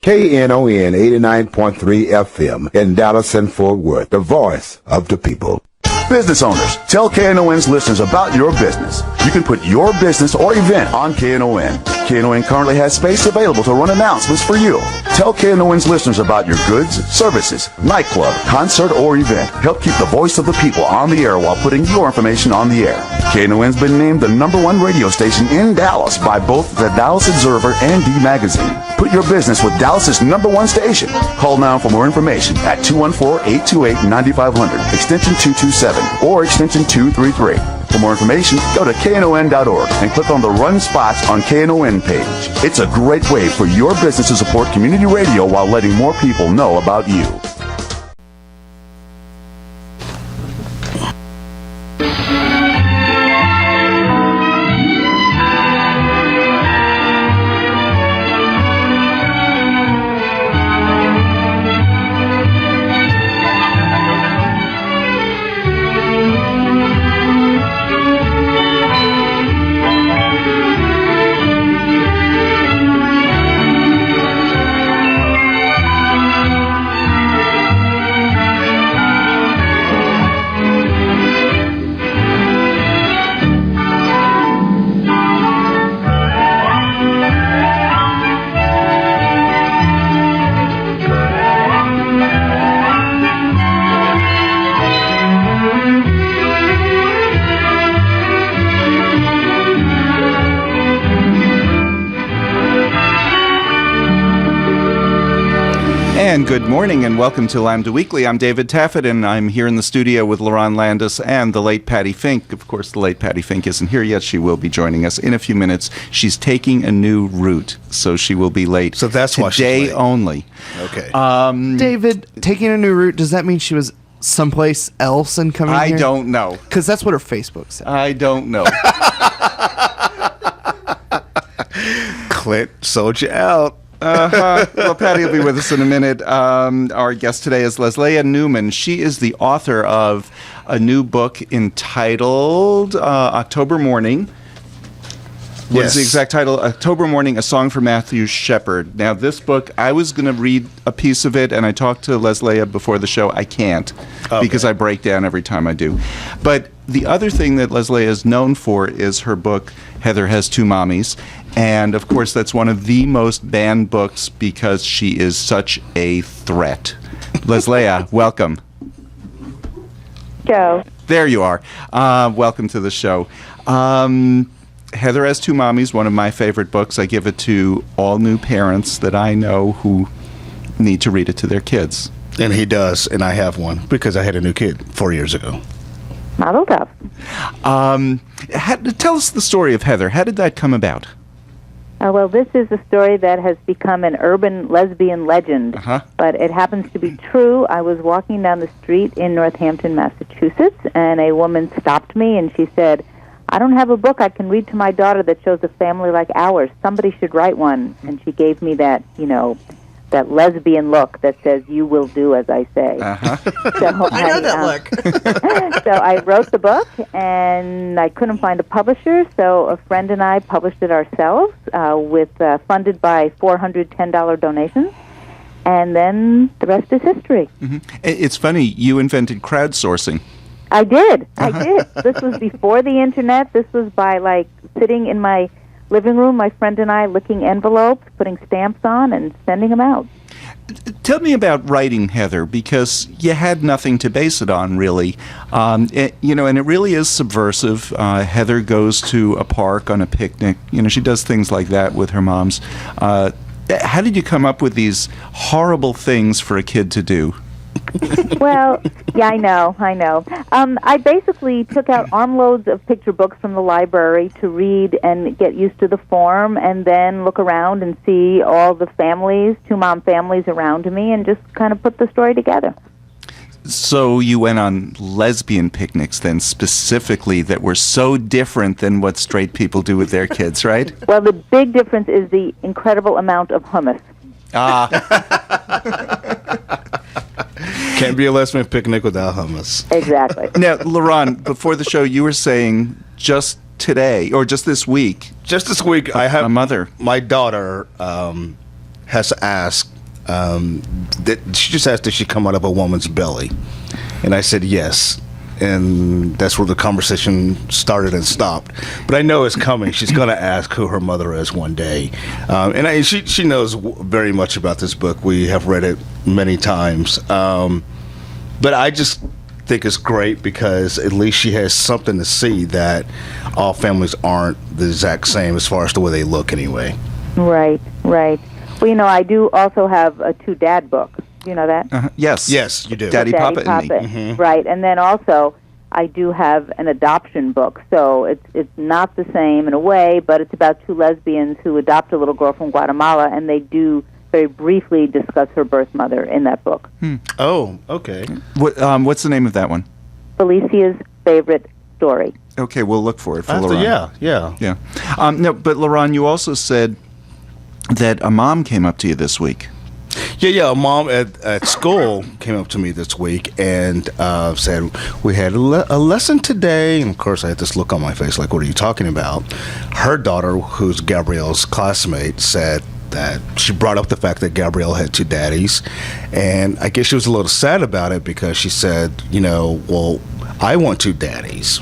Knon 89.3 FM in Dallas and Fort Worth, the voice of the people. Business owners, tell KNON's listeners about your business. You can put your business or event on KNON. KNON currently has space available to run announcements for you. Tell KNON's listeners about your goods, services, nightclub, concert, or event. Help keep the voice of the people on the air while putting your information on the air. KNON's been named the #1 radio station in Dallas by both the Dallas Observer and D Magazine. Put your business with Dallas's #1 station. Call now for more information at 214-828-9500, extension 227, or extension 233. For more information, go to knon.org and click on the Run Spots on KNON page. It's a great way for your business to support community radio while letting more people know about you. And good morning and welcome to Lambda Weekly. I'm David Taffet and I'm here in the studio with Lerone Landis and the late Patti Fink. Of course, the late Patti Fink isn't here yet. She will be joining us in a few minutes. She's taking a new route, so she will be late. So that's why she's today late. Only. Okay. David, taking a new route, does that mean she was someplace else and coming here? I don't know. Because that's what her Facebook said. I don't know. Clint sold you out. Well, Patty will be with us in a minute. Our guest today is Lesléa Newman. She is the author of a new book entitled October Morning. What is the exact title? October Morning, A Song for Matthew Shepard. Now, this book, I was going to read a piece of it, and I talked to Lesléa before the show. I can't, because I break down every time I do. But the other thing that Lesléa is known for is her book, Heather Has Two Mommies. And, of course, that's one of the most banned books because she is such a threat. Lesléa, welcome. Joe. There you are. Welcome to the show. Heather Has Two Mommies, one of my favorite books. I give it to all new parents that I know who need to read it to their kids. And he does, and I have one because I had a new kid 4 years ago. Mazel tov. Tell us the story of Heather. How did that come about? Well, this is a story that has become an urban lesbian legend, but it happens to be true. I was walking down the street in Northampton, Massachusetts, and a woman stopped me, and she said, "I don't have a book I can read to my daughter that shows a family like ours. Somebody should write one." And she gave me that, that lesbian look that says, "You will do as I say." So I know that look. So I wrote the book, and I couldn't find a publisher, so a friend and I published it ourselves, funded by $410 donations, and then the rest is history. It's funny, you invented crowdsourcing. I did. This was before the internet. This was by, sitting in my living room, my friend and I licking envelopes, putting stamps on, and sending them out. Tell me about writing, Heather, because you had nothing to base it on, really. And it really is subversive. Heather goes to a park on a picnic. She does things like that with her moms. How did you come up with these horrible things for a kid to do? Well, yeah, I know. I basically took out armloads of picture books from the library to read and get used to the form, and then look around and see all the families, two-mom families around me, and just kind of put the story together. So you went on lesbian picnics then, specifically, that were so different than what straight people do with their kids, right? Well, the big difference is the incredible amount of hummus. Can't be a lesbian picnic without hummus. Exactly. Now, Lerone, before the show, you were saying just today, or just this week. Just this week, I have a mother. My daughter has asked that she just asked if she come out of a woman's belly, and I said yes. And that's where the conversation started and stopped. But I know it's coming. She's going to ask who her mother is one day. She knows very much about this book. We have read it many times. But I just think it's great because at least she has something to see that all families aren't the exact same as far as the way they look anyway. Right. Well, I do also have a two-dad book. You know that? Yes. Yes, you do. Daddy Papa and Me. Mm-hmm. Right. And then also, I do have an adoption book. So it's not the same in a way, but it's about two lesbians who adopt a little girl from Guatemala, and they do very briefly discuss her birth mother in that book. Oh, okay. What's the name of that one? Felicia's Favorite Story. Okay, we'll look for it for Lerone. Yeah. No, but Lerone, you also said that a mom came up to you this week. Yeah. A mom at school came up to me this week and said, we had a lesson today. And, of course, I had this look on my face like, what are you talking about? Her daughter, who's Gabrielle's classmate, said that she brought up the fact that Gabrielle had two daddies. And I guess she was a little sad about it because she said, well, I want two daddies.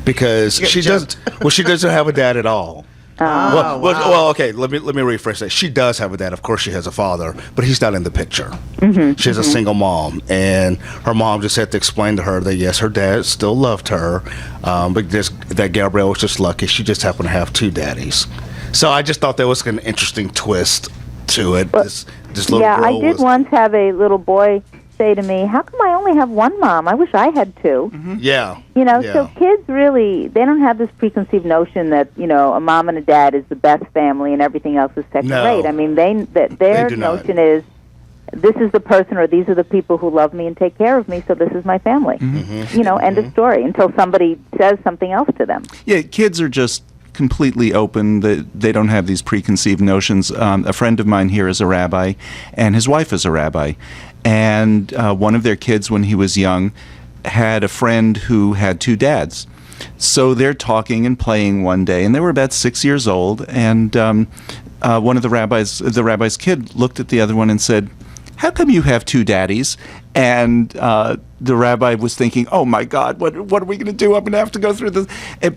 Because she doesn't have a dad at all. Well, okay. Let me rephrase that. She does have a dad. Of course, she has a father, but he's not in the picture. She has a single mom, and her mom just had to explain to her that yes, her dad still loved her, but that Gabrielle was just lucky. She just happened to have two daddies. So I just thought that was an interesting twist to it. This little girl I did once have a little boy say to me, how come I only have one mom? I wish I had two. Yeah. So kids really, they don't have this preconceived notion that, a mom and a dad is the best family and everything else is second rate. I mean, their notion is, this is the person or these are the people who love me and take care of me, so this is my family. End of story, until somebody says something else to them. Yeah, kids are just completely open. They don't have these preconceived notions. A friend of mine here is a rabbi, and his wife is a rabbi. And one of their kids, when he was young, had a friend who had two dads. So they're talking and playing one day, and they were about 6 years old. And one of the rabbi's kid looked at the other one and said, how come you have two daddies? And the rabbi was thinking, oh, my God, what are we going to do? I'm going to have to go through this.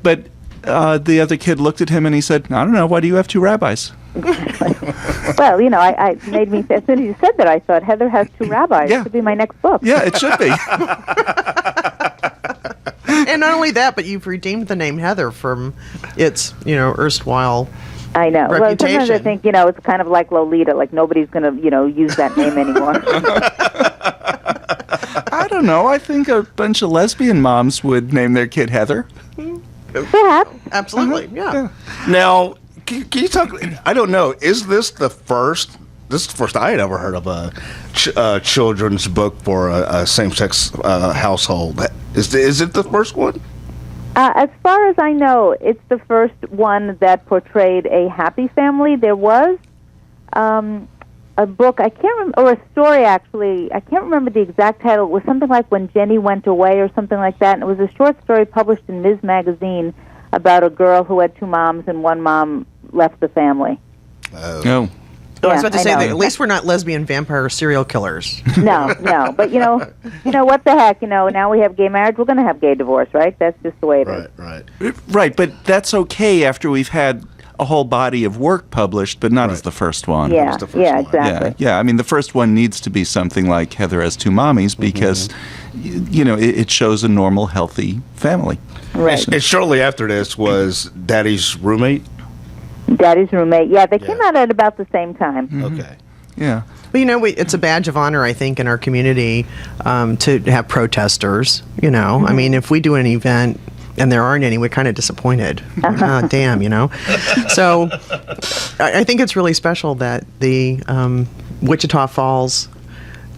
But the other kid looked at him and he said, I don't know, why do you have two rabbis? Well, I made me, as soon as you said that, I thought, Heather has two rabbis. Yeah. It should be my next book. Yeah, it should be. And not only that, but you've redeemed the name Heather from its, erstwhile I know. reputation. Well, sometimes I think, it's kind of like Lolita, like nobody's going to, use that name anymore. I don't know. I think a bunch of lesbian moms would name their kid Heather. Perhaps. Absolutely, yeah. Now, can you talk? I don't know. Is this the first? This is the first I had ever heard of a children's book for a same-sex household. Is it the first one? As far as I know, it's the first one that portrayed a happy family. There was a book, I can't remember, or a story actually, I can't remember the exact title. It was something like When Jenny Went Away or something like that, and it was a short story published in Ms. Magazine about a girl who had two moms and one mom left the family. Oh. I was about to say know. that at least we're not lesbian vampire serial killers. No, but what the heck, now we have gay marriage, we're going to have gay divorce, right? That's just the way it is. Right, but that's okay after we've had a whole body of work published, but not as the first one. Yeah, exactly. Yeah, I mean, the first one needs to be something like Heather Has Two Mommies because, it shows a normal, healthy family. Right. And shortly after this was Daddy's Roommate? Daddy's Roommate. Yeah, they came out at about the same time. Okay. Yeah. Well, it's a badge of honor, I think, in our community to have protesters, I mean, if we do an event and there aren't any, we're kind of disappointed. Damn, So I think it's really special that the Wichita Falls,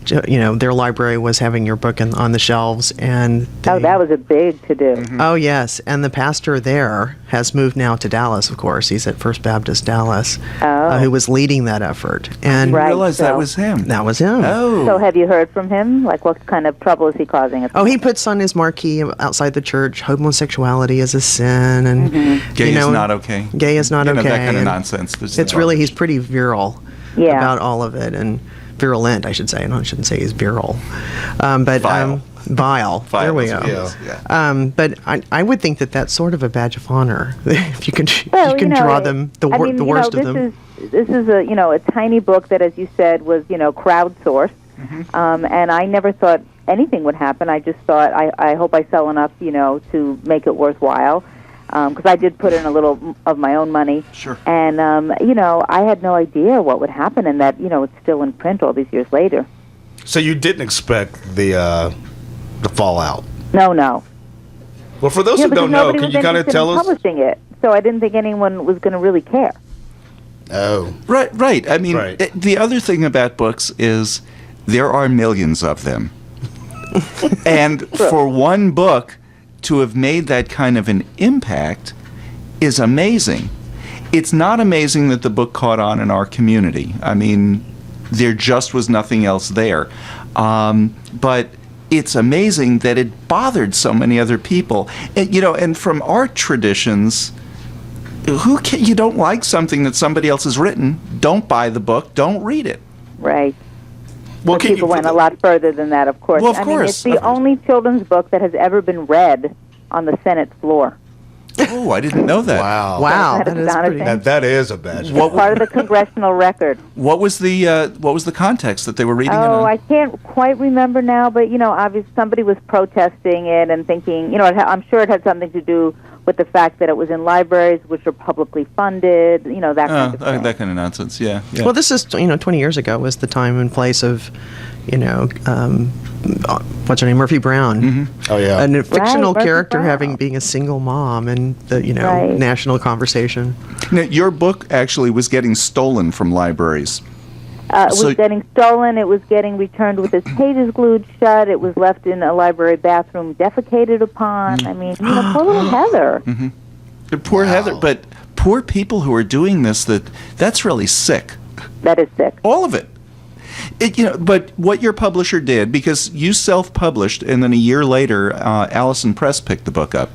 their library was having your book on the shelves. And that was a big to-do. Oh, yes. And the pastor there has moved now to Dallas, of course. He's at First Baptist Dallas, who was leading that effort. And I realized that was him. That was him. Oh. So have you heard from him? Like, what kind of trouble is he causing? He puts on his marquee outside the church, homosexuality is a sin. And Gay is not okay. Gay is not okay. That kind of nonsense. It's really, he's pretty virile. Yeah. about all of it, and virulent, I should say. I shouldn't say he's virile. But Vile. vile. There we go. Yeah. But I would think that that's sort of a badge of honor if you can Well, draw them the worst of them. This is a tiny book that, as you said, was crowdsourced, and I never thought anything would happen. I just thought I hope I sell enough to make it worthwhile, because I did put in a little of my own money. Sure. And I had no idea what would happen, and that it's still in print all these years later. So you didn't expect the fallout? No. Well, for those Yeah, who because don't know, nobody can was you kind of interested in tell us? publishing it, so I didn't think anyone was going to really care. Oh, Right. I mean, Right. the other thing about books is there are millions of them. And for one book to have made that kind of an impact is amazing. It's not amazing that the book caught on in our community. I mean, there just was nothing else there. But it's amazing that it bothered so many other people. And from our traditions, you don't like something that somebody else has written, don't buy the book, don't read it. Right. well, But people went a lot further than that, of course. Well, of I mean, course. it's the only children's book that has ever been read on the Senate floor. Oh, I didn't know that. Wow, That that is is pretty. astonishing. That is a badge. It's part of the congressional record. What was the context that they were reading it Oh, on? I can't quite remember now, but obviously somebody was protesting it and thinking, I'm sure it had something to do with the fact that it was in libraries which are publicly funded, that kind of thing. That kind of nonsense. Yeah. Well, this is 20 years ago was the time and place of, what's her name, Murphy Brown. Oh yeah. A fictional Murphy character Brown. being a single mom and the Right. national conversation. Now, your book actually was getting stolen from libraries. It So- was getting stolen. It was getting returned with its pages glued shut. It was left in a library bathroom, defecated upon. I mean, poor little Heather. Poor Heather, but poor people who are doing this. That's really sick. That is sick. All of it. But what your publisher did, because you self-published, and then a year later, Allison Press picked the book up.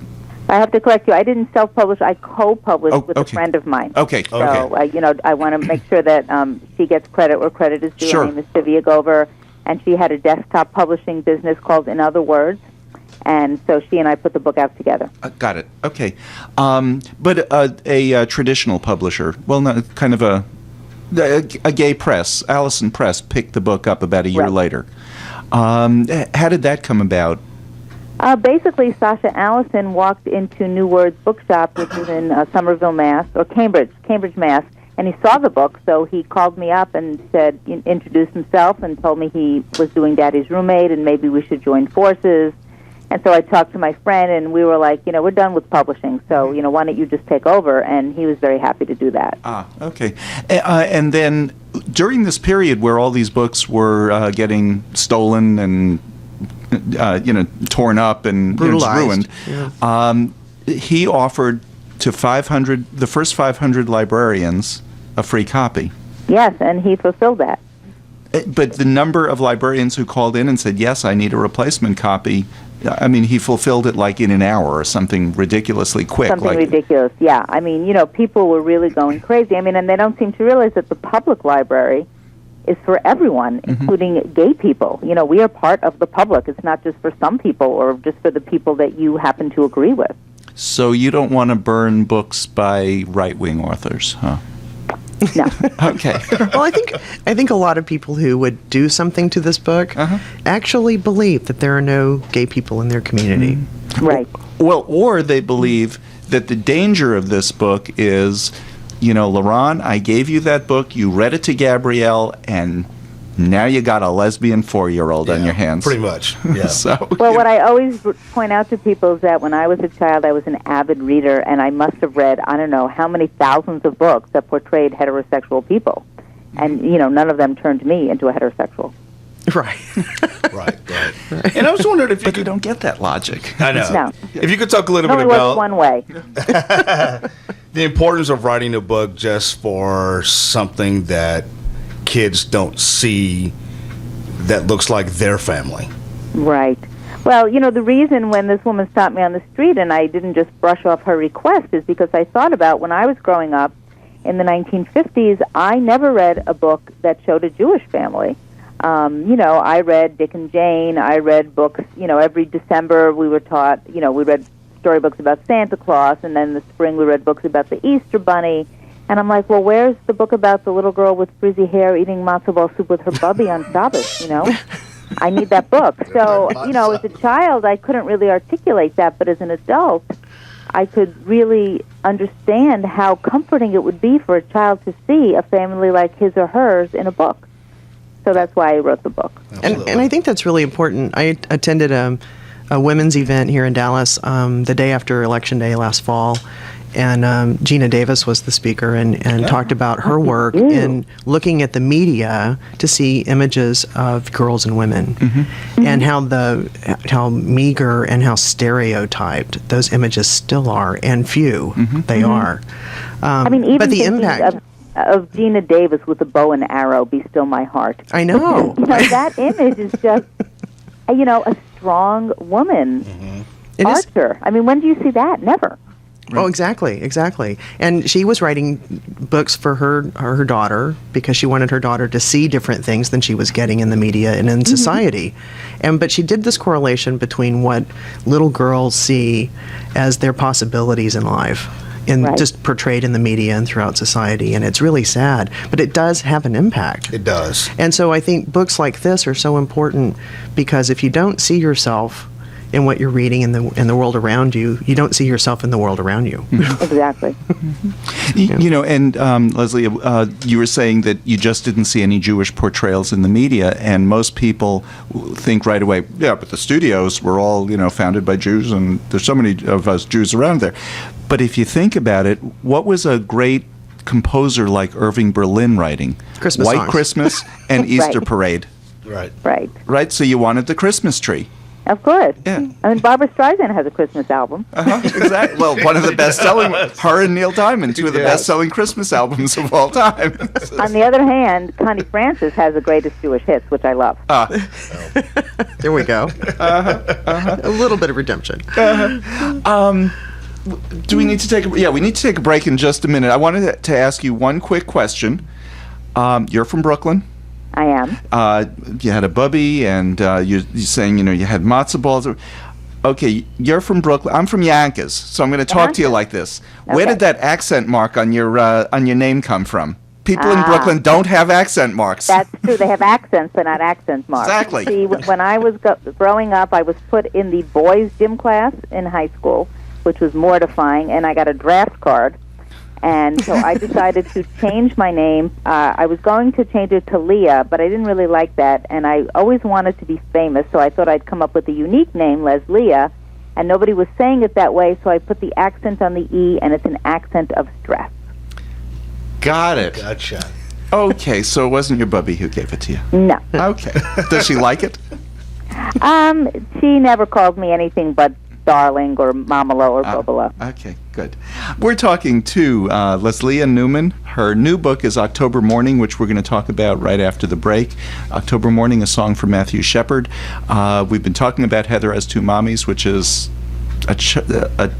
I have to correct you. I didn't self-publish. I co-published with okay. a friend of mine. Okay. So, I want to make sure that she gets credit where credit is due. Sure. Her name is Sylvia Gover, and she had a desktop publishing business called In Other Words, and so she and I put the book out together. Got it. Okay. But a traditional publisher, well, no, kind of a gay press, Allison Press, picked the book up about a year Right. later. How did that come about? Basically, Sasha Allison walked into New Words Bookshop, which is in Somerville, Mass, or Cambridge, Mass, and he saw the book, so he called me up and said, introduced himself and told me he was doing Daddy's Roommate and maybe we should join forces. And so I talked to my friend, and we were like, we're done with publishing, so, why don't you just take over? And he was very happy to do that. Okay. And then during this period where all these books were getting stolen and torn up and Brutalized. ruined, he offered to the first 500 librarians a free copy. Yes, and he fulfilled that. But the number of librarians who called in and said, yes, I need a replacement copy, I mean, he fulfilled it like in an hour or something ridiculously quick. Something ridiculous, yeah. I mean, people were really going crazy. I mean, and they don't seem to realize that the public library is for everyone, including gay people. We are part of the public. It's not just for some people or just for the people that you happen to agree with. So you don't want to burn books by right-wing authors, huh? No. Okay. Well, I think a lot of people who would do something to this book actually believe that there are no gay people in their community. Right. Well, or they believe that the danger of this book is, Lerone, I gave you that book, you read it to Gabrielle, and now you got a lesbian 4-year-old on your hands. Pretty much. Yeah. Well, what I always point out to people is that when I was a child, I was an avid reader, and I must have read, I don't know, how many thousands of books that portrayed heterosexual people. And, none of them turned me into a heterosexual. Right. Right. And I was wondering if you But could. you don't get that logic. I know. No. If you could talk a little It bit only works about one way. the importance of writing a book just for something that kids don't see that looks like their family. Right. Well, the reason when this woman stopped me on the street and I didn't just brush off her request is because I thought about when I was growing up in the 1950s, I never read a book that showed a Jewish family. I read Dick and Jane. I read books, every December we were taught, we read storybooks about Santa Claus, and then in the spring we read books about the Easter Bunny. And I'm like, well, where's the book about the little girl with frizzy hair eating matzo ball soup with her bubby on Shabbos, I need that book. So, as a child, I couldn't really articulate that, but as an adult, I could really understand how comforting it would be for a child to see a family like his or hers in a book. So that's why I wrote the book. And I think that's really important. I attended a women's event here in Dallas the day after Election Day last fall, and Gina Davis was the speaker and talked about her work in looking at the media to see images of girls and women, and how meager and how stereotyped those images still are, and few they are. Even but the impact of Gina Davis with a bow and arrow, "Be Still My Heart." I know. That image is just, a strong woman archer. When do you see that? Never. Right. Oh, exactly. And she was writing books for her daughter because she wanted her daughter to see different things than she was getting in the media and in society. But she did this correlation between what little girls see as their possibilities in life and just portrayed in the media and throughout society. And it's really sad, but it does have an impact. It does. And so I think books like this are so important because if you don't see yourself in what you're reading in the world around you, you don't see yourself in the world around you. Exactly. Leslie, you were saying that you just didn't see any Jewish portrayals in the media, and most people think right away, yeah, but the studios were all, founded by Jews, and there's so many of us Jews around there. But if you think about it, what was a great composer like Irving Berlin writing? Christmas White songs. Christmas and Easter Parade. Right. Right, so you wanted the Christmas tree. Of course. Yeah. Barbra Streisand has a Christmas album. Exactly. Well, one of the best-selling, her and Neil Diamond, two of the best-selling Christmas albums of all time. On the other hand, Connie Francis has the greatest Jewish hits, which I love. There we go. A little bit of redemption. Do we need to take we need to take a break in just a minute. I wanted to ask you one quick question. You're from Brooklyn. I am. You had a bubby, and you're saying, you had matzo balls. Okay, you're from Brooklyn. I'm from Yonkers, so I'm going to talk to you like this. Where did that accent mark on your name come from? People in Brooklyn don't have accent marks. That's true. They have accents, but not accent marks. Exactly. See, when I was growing up, I was put in the boys' gym class in high school, which was mortifying, and I got a draft card. And so I decided to change my name. I was going to change it to Leah, but I didn't really like that, and I always wanted to be famous, so I thought I'd come up with a unique name, Lesléa, and nobody was saying it that way, so I put the accent on the E, and it's an accent of stress. Got it. Gotcha. Okay, so it wasn't your bubby who gave it to you? No. Okay. Does she like it? She never called me anything but darling or mamalo or bobolo. Okay, good. We're talking to Lesléa Newman. Her new book is October Morning, which we're going to talk about right after the break. October Morning, a song from Matthew Shepard. We've been talking about Heather Has Two Mommies, which is a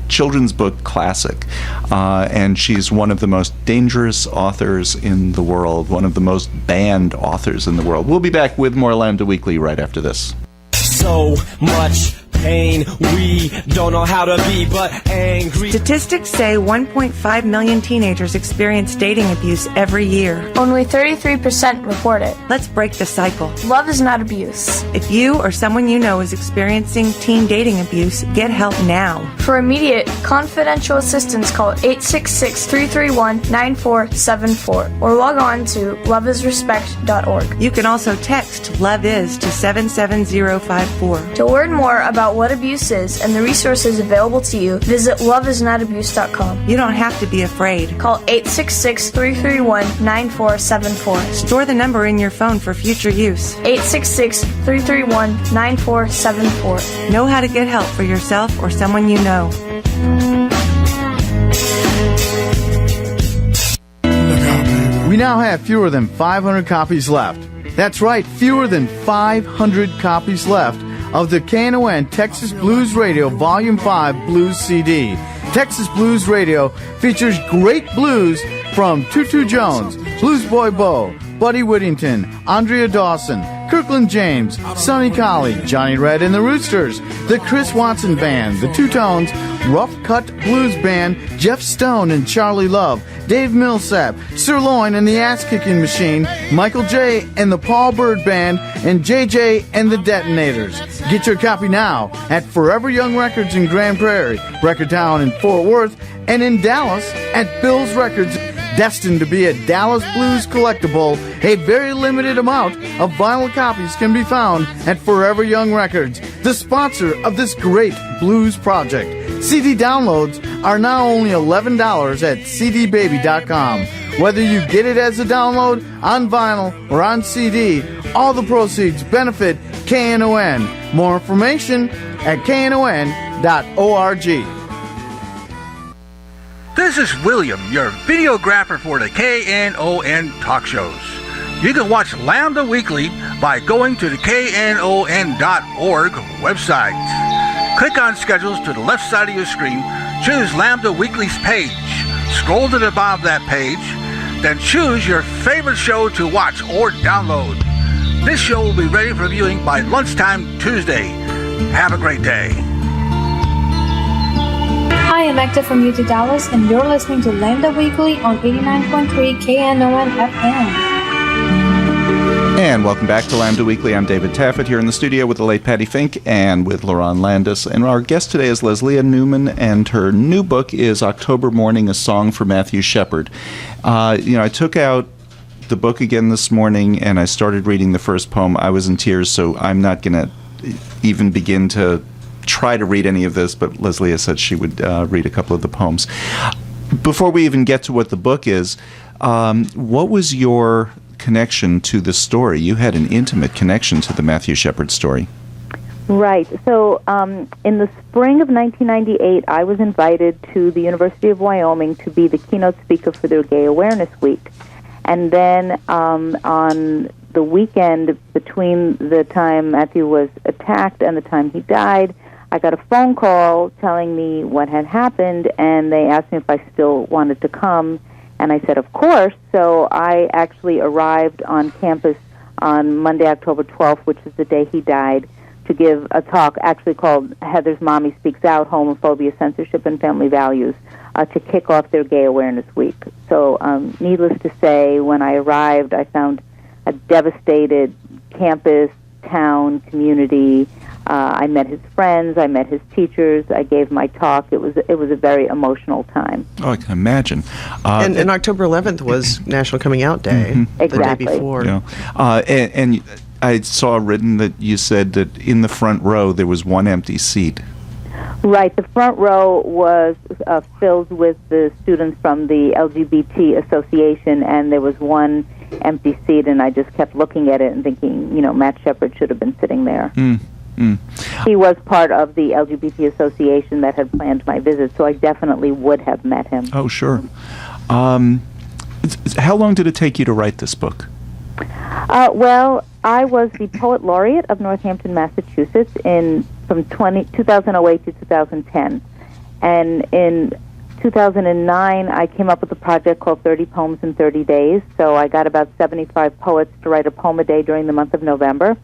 children's book classic. And she's one of the most dangerous authors in the world, one of the most banned authors in the world. We'll be back with more Lambda Weekly right after this. So much pain, we don't know how to be but angry. Statistics say 1.5 million teenagers experience dating abuse every year. Only 33% report it. Let's break the cycle. Love is not abuse. If you or someone you know is experiencing teen dating abuse, get help now. For immediate, confidential assistance, call 866-331-9474 or log on to loveisrespect.org. You can also text Love Is to 77054. To learn more about what abuse is and the resources available to you, visit loveisnotabuse.com. You don't have to be afraid. Call 866-331-9474. Store the number in your phone for future use. 866-331-9474. Know how to get help for yourself or someone you know. We now have fewer than 500 copies left. That's right, fewer than 500 copies left of the Knon Texas Blues Radio Volume 5 Blues CD. Texas Blues Radio features great blues from Tutu Jones, Blues Boy Bo, Buddy Whittington, Andrea Dawson, Kirkland James, Sonny Colley, Johnny Red and the Roosters, the Chris Watson Band, the Two Tones, Rough Cut Blues Band, Jeff Stone and Charlie Love, Dave Millsap, Sirloin and the Ass Kicking Machine, Michael J. and the Paul Bird Band, and JJ and the Detonators. Get your copy now at Forever Young Records in Grand Prairie, Record Town in Fort Worth, and in Dallas at Bill's Records. Destined to be a Dallas Blues collectible, a very limited amount of vinyl copies can be found at Forever Young Records, the sponsor of this great blues project. CD downloads are now only $11 at cdbaby.com. Whether you get it as a download, on vinyl, or on CD, all the proceeds benefit KNON. More information at knon.org. This is William, your videographer for the KNON talk shows. You can watch Lambda Weekly by going to the KNON.org website. Click on schedules to the left side of your screen, choose Lambda Weekly's page. Scroll to the bottom of that page, then choose your favorite show to watch or download. This show will be ready for viewing by lunchtime Tuesday. Have a great day. Hi, I'm Acta from UT Dallas, and you're listening to Lambda Weekly on 89.3 KNON FM. And welcome back to Lambda Weekly. I'm David Taffet here in the studio with the late Patti Fink and with Lerone Landis. And our guest today is Lesléa Newman, and her new book is October Morning, A Song for Matthew Shepard. I took out the book again this morning, and I started reading the first poem. I was in tears, so I'm not going to even begin to try to read any of this, but Lesléa said she would read a couple of the poems. Before we even get to what the book is, what was your connection to the story? You had an intimate connection to the Matthew Shepard story. Right. So in the spring of 1998, I was invited to the University of Wyoming to be the keynote speaker for their Gay Awareness Week. And then on the weekend between the time Matthew was attacked and the time he died, I got a phone call telling me what had happened, and they asked me if I still wanted to come, and I said, of course. So I actually arrived on campus on Monday, October 12th, which is the day he died, to give a talk actually called Heather's Mommy Speaks Out, Homophobia, Censorship, and Family Values, to kick off their Gay Awareness Week. So needless to say, when I arrived, I found a devastated campus, town, community. I met his friends. I met his teachers. I gave my talk. It was a very emotional time. Oh, I can imagine. And October 11th was National Coming Out Day. Mm-hmm. Exactly. The day before. Yeah. And I saw written that you said that in the front row there was one empty seat. Right. The front row was filled with the students from the LGBT Association, and there was one empty seat, and I just kept looking at it and thinking, Matt Shepard should have been sitting there. He was part of the LGBT Association that had planned my visit, so I definitely would have met him. Oh, sure. How long did it take you to write this book? Well, I was the Poet Laureate of Northampton, Massachusetts from 2008 to 2010. And in 2009, I came up with a project called 30 Poems in 30 Days. So I got about 75 poets to write a poem a day during the month of November.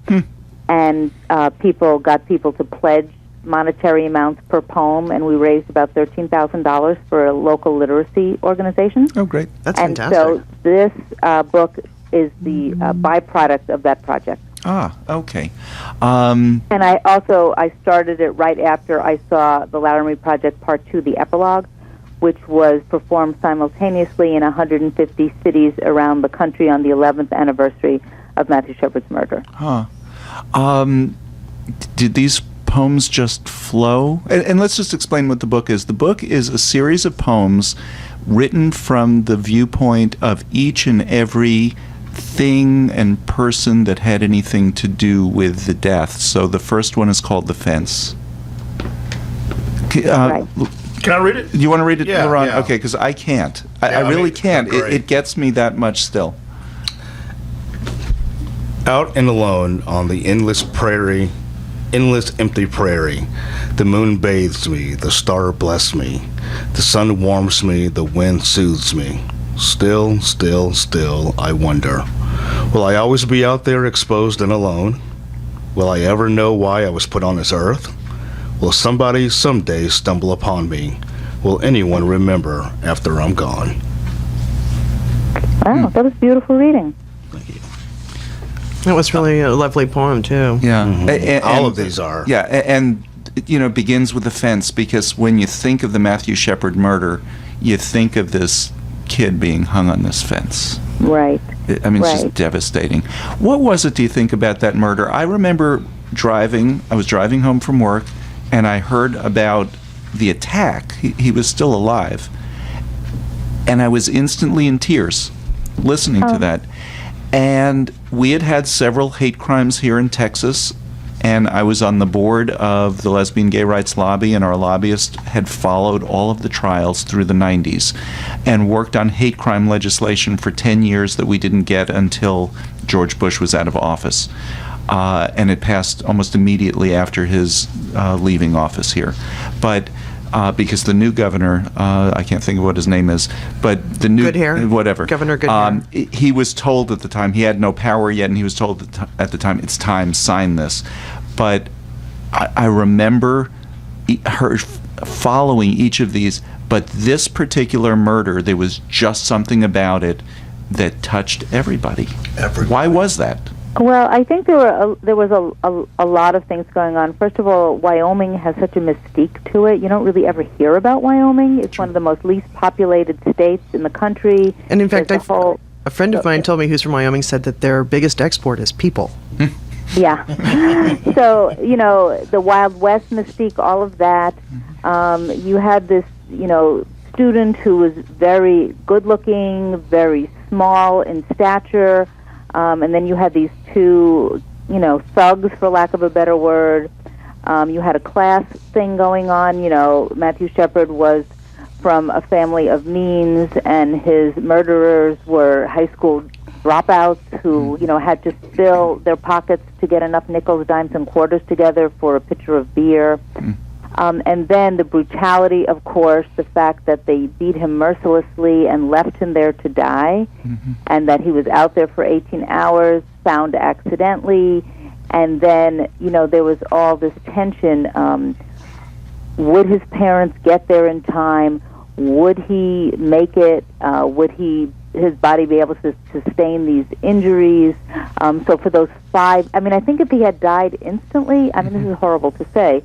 And people to pledge monetary amounts per poem, and we raised about $13,000 for a local literacy organization. Oh, great. That's and fantastic. So this book is the byproduct of that project. Ah, okay. And I started it right after I saw the Laramie Project Part 2, the epilogue, which was performed simultaneously in 150 cities around the country on the 11th anniversary of Matthew Shepard's murder. Huh. Did these poems just flow? And let's just explain what the book is. The book is a series of poems written from the viewpoint of each and every thing and person that had anything to do with the death. So the first one is called The Fence. Right. Can I read it? You want to read it, Yeah, Lerone? yeah. Okay, because I can't. Yeah, I really mean, can't. great. It gets me that much still. Out and alone on the endless prairie, endless empty prairie. The moon bathes me, the star bless me. The sun warms me, the wind soothes me. Still, still, still, I wonder. Will I always be out there exposed and alone? Will I ever know why I was put on this earth? Will somebody someday stumble upon me? Will anyone remember after I'm gone? Wow, that was beautiful reading. That was really a lovely poem, too. Yeah. Mm-hmm. All of these are. Yeah, and it begins with the fence, because when you think of the Matthew Shepard murder, you think of this kid being hung on this fence. Right. I mean, it's just devastating. What was it, do you think, about that murder? I remember I was driving home from work, and I heard about the attack. He was still alive. And I was instantly in tears listening to that. And we had several hate crimes here in Texas, and I was on the board of the Lesbian Gay Rights Lobby, and our lobbyist had followed all of the trials through the 90s and worked on hate crime legislation for 10 years that we didn't get until George Bush was out of office. And it passed almost immediately after his leaving office here. But because the new governor, I can't think of what his name is, but the new Governor Goodhair. He was told at the time, he had no power yet, and he was told at the time, it's time, sign this. But I remember her following each of these, but this particular murder, there was just something about it that touched everybody. Why was that? Well, I think there was a lot of things going on. First of all, Wyoming has such a mystique to it. You don't really ever hear about Wyoming. It's one of the most least populated states in the country. And in fact, a friend of mine told me who's from Wyoming said that their biggest export is people. Yeah. So, the Wild West mystique, all of that. You had this, student who was very good-looking, very small in stature. And then you had these two, thugs, for lack of a better word. You had a class thing going on. Matthew Shepard was from a family of means, and his murderers were high school dropouts who, had to fill their pockets to get enough nickels, dimes, and quarters together for a pitcher of beer. And then the brutality, of course, the fact that they beat him mercilessly and left him there to die, and that he was out there for 18 hours, found accidentally, and then, there was all this tension. Would his parents get there in time? Would he make it? Would his body be able to sustain these injuries? So for those 5, I think if he had died instantly, this is horrible to say,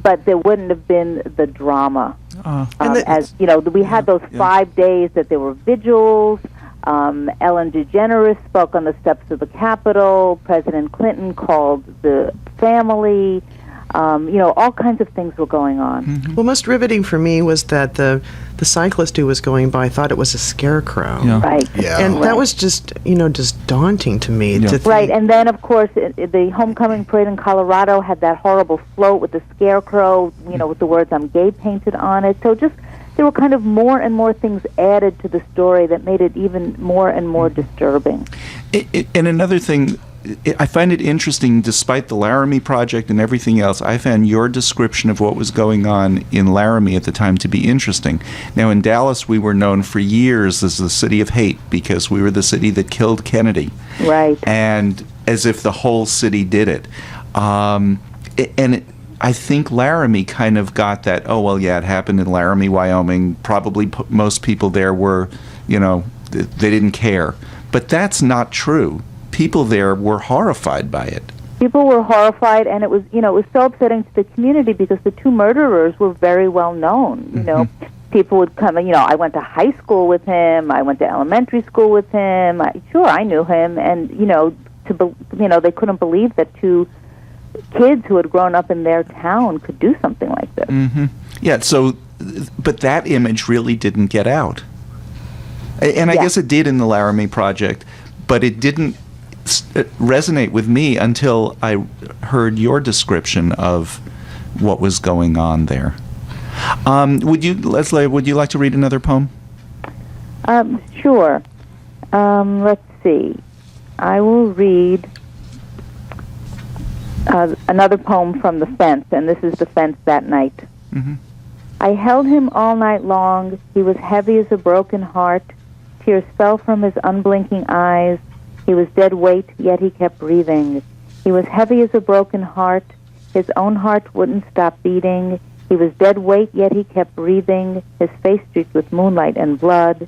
but there wouldn't have been the drama. We had those 5 days that there were vigils. Ellen DeGeneres spoke on the steps of the Capitol. President Clinton called the family. All kinds of things were going on. Well, most riveting for me was that the cyclist who was going by thought it was a scarecrow. Right. Yeah. And that was just daunting to me. To think. Right, and then, of course, the homecoming parade in Colorado had that horrible float with the scarecrow, with the words "I'm gay" painted on it. So there were kind of more and more things added to the story that made it even more and more disturbing. And another thing, I find it interesting, despite the Laramie Project and everything else, I found your description of what was going on in Laramie at the time to be interesting. Now, in Dallas, we were known for years as the city of hate because we were the city that killed Kennedy. Right. And as if the whole city did it. I think Laramie kind of got that, it happened in Laramie, Wyoming. Probably most people there were, they didn't care. But that's not true. People there were horrified by it. People were horrified, and it was so upsetting to the community because the 2 murderers were very well known. People would come, I went to high school with him, I went to elementary school with him. I knew him, and they couldn't believe that 2 kids who had grown up in their town could do something like this. Yeah. So, but that image really didn't get out, and I guess it did in the Laramie Project, but it didn't resonate with me until I heard your description of what was going on there. Leslie, would you like to read another poem? Sure. Let's see. I will read Another poem from The Fence, and this is The Fence that night. I held him all night long. He was heavy as a broken heart. Tears fell from his unblinking eyes. He was dead weight, yet he kept breathing. He was heavy as a broken heart. His own heart wouldn't stop beating. He was dead weight, yet he kept breathing. His face streaked with moonlight and blood.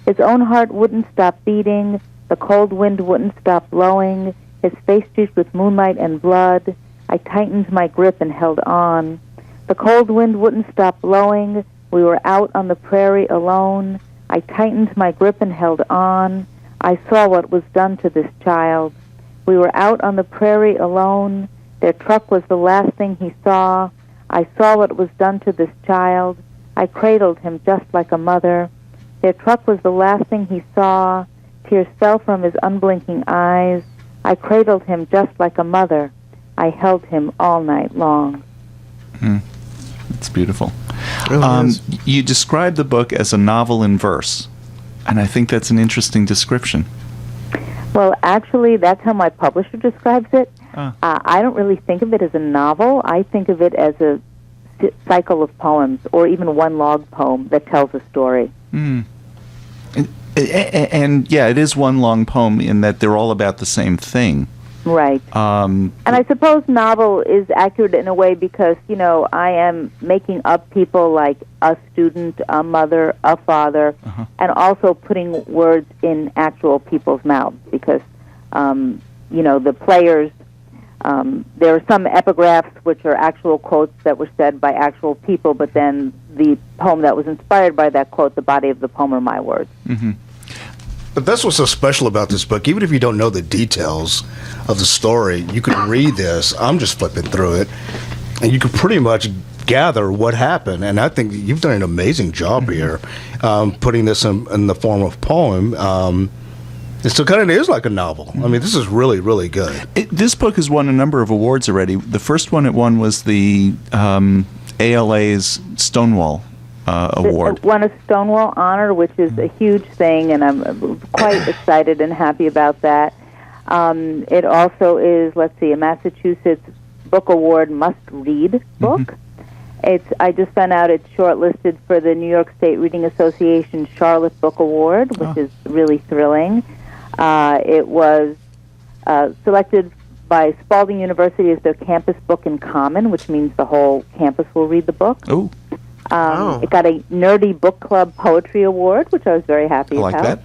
His own heart wouldn't stop beating. The cold wind wouldn't stop blowing. His face streaked with moonlight and blood. I tightened my grip and held on. The cold wind wouldn't stop blowing. We were out on the prairie alone. I tightened my grip and held on. I saw what was done to this child. We were out on the prairie alone. Their truck was the last thing he saw. I saw what was done to this child. I cradled him just like a mother. Their truck was the last thing he saw. Tears fell from his unblinking eyes. I cradled him just like a mother. I held him all night long. It's beautiful. Really is. You describe the book as a novel in verse, and I think that's an interesting description. Well, actually, that's how my publisher describes it. I don't really think of it as a novel. I think of it as a cycle of poems, or even one log poem that tells a story. And yeah, it is one long poem in that they're all about the same thing. Right. And I suppose novel is accurate in a way because, you know, I am making up people like a student, a mother, a father, and also putting words in actual people's mouths because, you know, the players, there are some epigraphs which are actual quotes that were said by actual people, but then the poem that was inspired by that quote, the body of the poem are my words. But that's what's so special about this book. Even if you don't know the details of the story, you can read this. I'm just flipping through it, and you can pretty much gather what happened. And I think you've done an amazing job here, putting this in the form of poem. It still kind of is like a novel. I mean, this is really, really good. This book has won a number of awards already. The first one it won was the ALA's Stonewall Award. It won a Stonewall honor, which is a huge thing, and I'm quite excited and happy about that. It also is, let's see, a Massachusetts Book Award must-read book. I just found out it's shortlisted for the New York State Reading Association Charlotte Book Award, which is really thrilling. It was selected by Spalding University as their campus book in common, which means the whole campus will read the book. Oh. It got a Nerdy Book Club Poetry Award, which I was very happy about. I like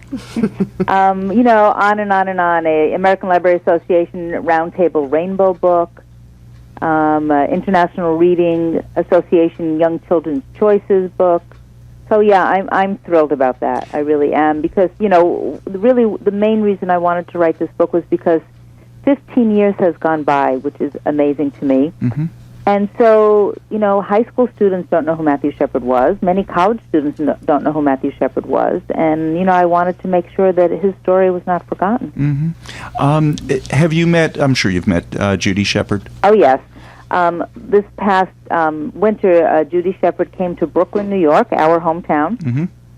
that. You know, on and on and on. A American Library Association Roundtable Rainbow Book, International Reading Association Young Children's Choices book. So yeah, I'm thrilled about that. I really am, because you know, really the main reason I wanted to write this book was because 15 years has gone by, which is amazing to me. And so, you know, high school students don't know who Matthew Shepard was. Many college students don't know who Matthew Shepard was. And, you know, I wanted to make sure that his story was not forgotten. Have you met, I'm sure you've met Judy Shepard? Oh, yes. This past winter, Judy Shepard came to Brooklyn, New York, our hometown,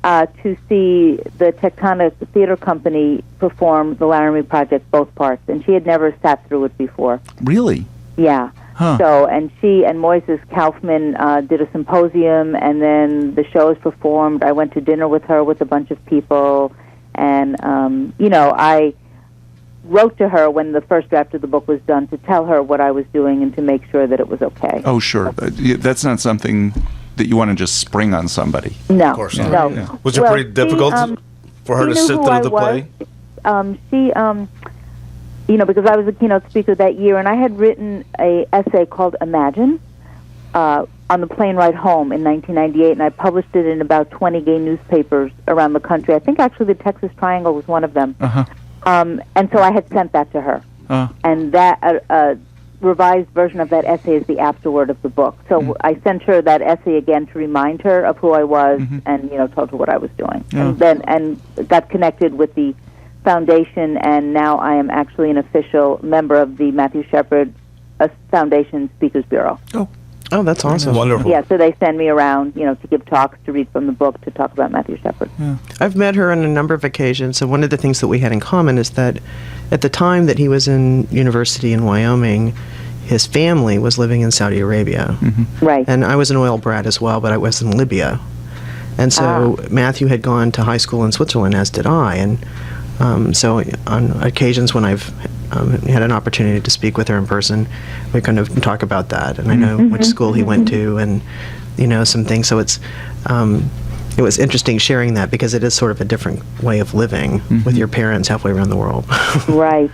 to see the Tectonic Theater Company perform The Laramie Project, both parts. And she had never sat through it before. Really? Yeah. So, and she and Moises Kaufman did a symposium, and then the show was performed. I went to dinner with her with a bunch of people, and, you know, I wrote to her when the first draft of the book was done to tell her what I was doing and to make sure that it was okay. Oh, sure. That's not something that you want to just spring on somebody. No. Of course not. No. Yeah. Was it pretty difficult for her to sit through the play? You know, because I was a keynote speaker that year, and I had written an essay called Imagine on the plane ride home in 1998, and I published it in about 20 gay newspapers around the country. I think actually the Texas Triangle was one of them. And so I had sent that to her. And that revised version of that essay is the afterword of the book. So I sent her that essay again to remind her of who I was and, you know, told her what I was doing. And then got connected with the Foundation, and now I am actually an official member of the Matthew Shepard Foundation Speakers Bureau. Oh, that's awesome. Wonderful. Yeah, so they send me around, you know, to give talks, to read from the book, to talk about Matthew Shepard. I've met her on a number of occasions, and one of the things that we had in common is that at the time that he was in university in Wyoming, his family was living in Saudi Arabia. Right. And I was an oil brat as well, but I was in Libya. And so Matthew had gone to high school in Switzerland, as did I. And so on occasions when I've had an opportunity to speak with her in person, we kind of talk about that. And I know which school he went to and, some things. So it was interesting sharing that because it is sort of a different way of living with your parents halfway around the world. Right.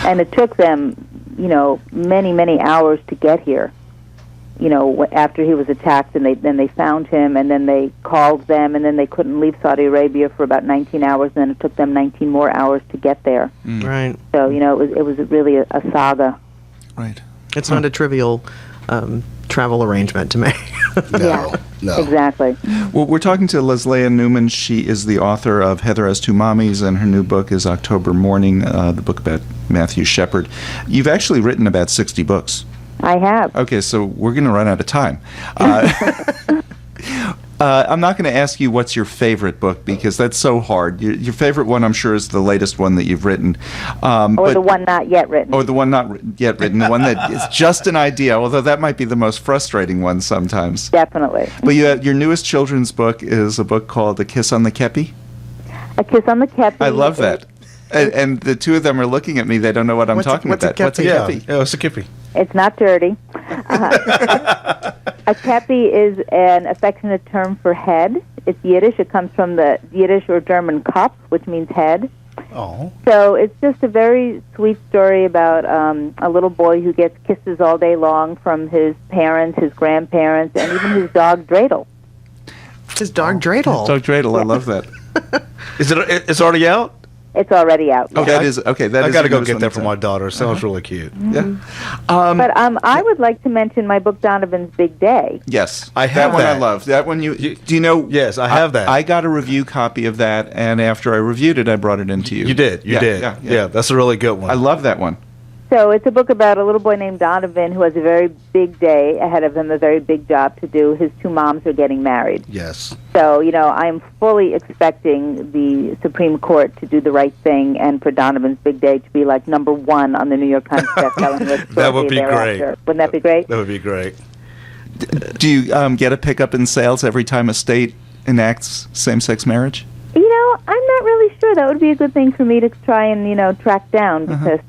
And it took them, many, many hours to get here. After he was attacked, and then they found him, and then they called them, and then they couldn't leave Saudi Arabia for about 19 hours, and then it took them 19 more hours to get there. Right. So, it was really a saga. Right. It's not a trivial travel arrangement to make. No. Exactly. Well, we're talking to Lesléa Newman. She is the author of Heather Has Two Mommies, and her new book is October Morning, the book about Matthew Shepard. You've actually written about 60 books. I have. Okay, so we're going to run out of time. I'm not going to ask you what's your favorite book because that's so hard. Your favorite one, I'm sure, is the latest one that you've written. Or the one not yet written. Or the one not yet written, the one that is just an idea, although that might be the most frustrating one sometimes. Definitely. But your newest children's book is a book called A Kiss on the Kepi? A Kiss on the Kepi. I love that. And the two of them are looking at me. They don't know what I'm talking about. What's a kepi? Yeah, what's a kepi? It's not dirty. A kepi is an affectionate term for head. It's Yiddish. It comes from the Yiddish or German Kopf, which means head. Oh. So it's just a very sweet story about a little boy who gets kisses all day long from his parents, his grandparents, and even his dog Dreidel. His dog Dreidel. Dog Dreidel, I love that. It's already out? It's already out. Oh, that is okay. That I is got to the go newest get one that that's for out. my daughter. It sounds really cute. Yeah. But I would like to mention my book Donovan's Big Day. Yes, I have that one. that. I love that one. Do you know? Yes, I have that. I got a review copy of that, and after I reviewed it, I brought it into you. You did. You did. Yeah, that's a really good one. I love that one. So it's a book about a little boy named Donovan who has a very big day ahead of him, a very big job to do. His two moms are getting married. Yes. So, I'm fully expecting the Supreme Court to do the right thing and for Donovan's Big Day to be like number one on the New York Times bestselling list. That would be thereafter. great. Wouldn't that be great? That would be great. Do you get a pickup in sales every time a state enacts same-sex marriage? I'm not really sure. That would be a good thing for me to try and, track down because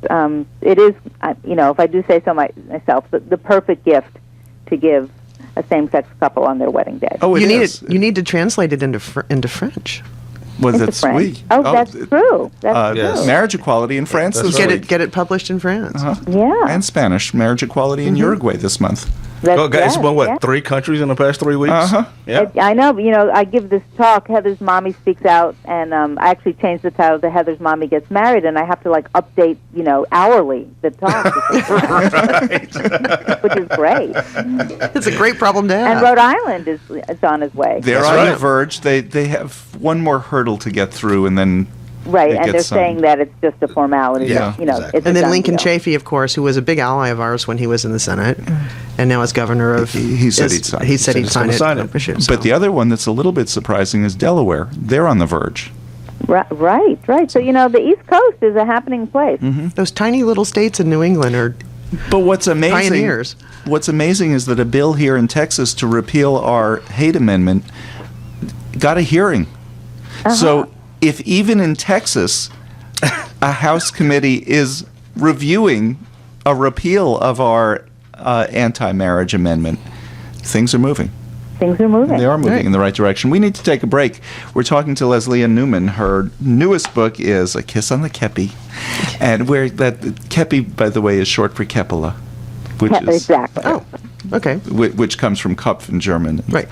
it is, if I do say so myself, the perfect gift to give a same-sex couple on their wedding day. Oh, it is. You need to translate it into French. Was Into it French. sweet? Oh, that's true. That's true. Marriage equality in France this week. Get it published in France. Yeah. And Spanish. Marriage equality in Uruguay this month. It's been, 3 countries in the past 3 weeks? Yeah. I know. I give this talk, Heather's Mommy Speaks Out, and I actually changed the title to Heather's Mommy Gets Married, and I have to, update, hourly the talk. Which is great. It's a great problem to have. And Rhode Island is on its way. They're on the verge. They have one more hurdle to get through, and then right, and they're saying that it's just a formality. Yeah, exactly. It's and then done Lincoln deal. Chafee, of course, who was a big ally of ours when he was in the Senate, and now as governor of. He said he'd sign. He said he'd sign it. But the other one that's a little bit surprising is Delaware. They're on the verge. Right. So the East Coast is a happening place. Those tiny little states in New England are. But what's amazing? Pioneers. What's amazing is that a bill here in Texas to repeal our hate amendment got a hearing. So if even in Texas, a House committee is reviewing a repeal of our anti-marriage amendment, things are moving. Things are moving. They are moving in the right direction. We need to take a break. We're talking to Lesléa Newman. Her newest book is A Kiss on the Kepi. And where that Kepi, by the way, is short for Kepala. Which is, exactly. Oh, okay. Which comes from Kopf in German. Right.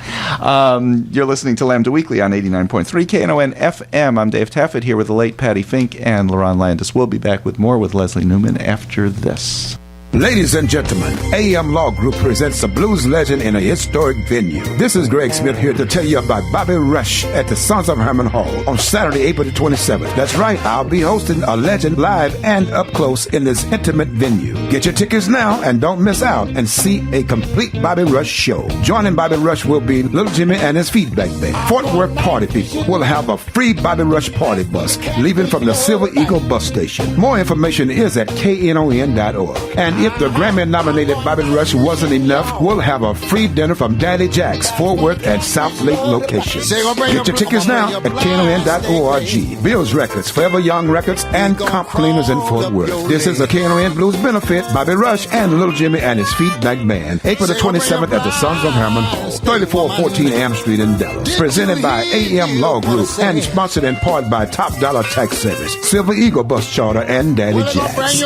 You're listening to Lambda Weekly on 89.3 Knon FM. I'm Dave Taffet here with the late Patti Fink and Lerone Landis. We'll be back with more with Lesléa Newman after this. Ladies and gentlemen, AM Law Group presents a blues legend in a historic venue. This is Greg Smith here to tell you about Bobby Rush at the Sons of Herman Hall on Saturday, April the 27th. That's right, I'll be hosting a legend live and up close in this intimate venue. Get your tickets now and don't miss out and see a complete Bobby Rush show. Joining Bobby Rush will be Little Jimmy and his Feedback Band. Fort Worth party people will have a free Bobby Rush party bus leaving from the Silver Eagle bus station. More information is at knon.org. And if the Grammy-nominated Bobby Rush wasn't enough, we'll have a free dinner from Daddy Jack's Fort Worth and South Lake locations. Get your tickets now at knon.org. Bill's Records, Forever Young Records, and Comp Cleaners in Fort Worth. This is a KNON Blues benefit. Bobby Rush and Little Jimmy and his Feedback Band. April the 27th at the Sons of Herman Hall, 3414 Am Street in Dallas. Presented by AM Law Group and sponsored in part by Top Dollar Tax Service, Silver Eagle Bus Charter, and Daddy Jack's.